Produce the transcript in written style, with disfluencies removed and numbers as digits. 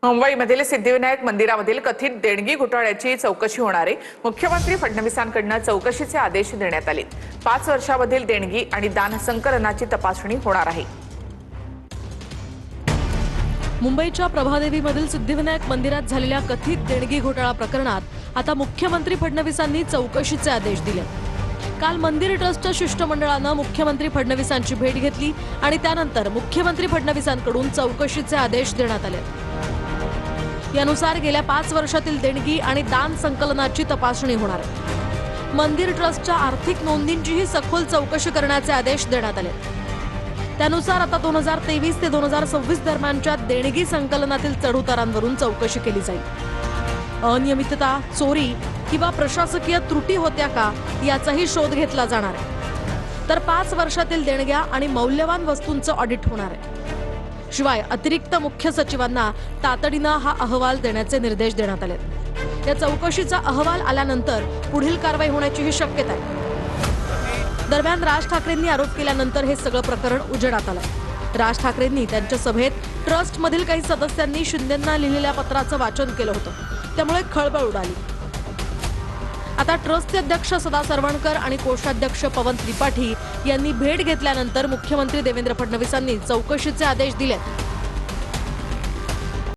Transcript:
मुंबईमधील सिद्धिविनायक मंदिरामधील कथित देणगी घोटाळ्याची चौकशी होणार आहे। मुख्यमंत्री फडणवीसांकडून चौकशीचे आदेश देण्यात आले। 5 वर्षांमधील देणगी आणि दान संकलनाची तपासणी होणार आहे। मुंबईच्या प्रभादेवीमधील सिद्धिविनायक मंदिरात झालेल्या कथित देणगी घोटाळा प्रकरणात आता मुख्यमंत्री फडणवीसांनी चौकशीचे आदेश दिले। काल मंदिर ट्रस्टच्या शिष्टमंडळानं मुख्यमंत्री फडणवीसांची भेट घेतली आणि त्यानंतर मुख्यमंत्री फडणवीसांकडून चौकशीचे आदेश देण्यात आले। यानुसार गेल्या 5 वर्षातील देणगी आणि दान संकलनाची तपासणी होणार आहे। मंदिर ट्रस्टच्या आर्थिक नोंदींचीही सखोल चौकशी करण्याचे आदेश देण्यात आले। त्यानुसार आता 2023 ते 2026 दरम्यानच्या देणगी संकलनातील चढउतारांवरून चौकशी केली जाईल। अनियमितता, चोरी किंवा प्रशासकीय त्रुटी होत्या का याचाही शोध घेतला जाणार आहे। तर 5 वर्षातील देणग्या आणि मौल्यवान वस्तूंचं ऑडिट होणार आहे। शिवाय अतिरिक्त मुख्य सचिवांना तातडीनं हा अहवाल देण्याचे निर्देश देण्यात आले। या चौकशीचा अहवाल आल्यानंतर पुढील कारवाई होण्याचीही शक्यता आहे। दरम्यान राज ठाकरेंनी आरोप केल्यानंतर हे सगळं प्रकरण उजेडात आलं। राज ठाकरेंनी त्यांच्या सभेत ट्रस्टमधील काही सदस्यांनी शिंदेंना लिहिलेल्या पत्राचं वाचन केलं होतं, त्यामुळे खळबळ उडाली। आता ट्रस्टचे अध्यक्ष सदा सरवणकर आणि कोषाध्यक्ष पवन त्रिपाठी यांनी भेट घेतल्यानंतर मुख्यमंत्री देवेंद्र फडणवीसांनी चौकशीचे आदेश दिले।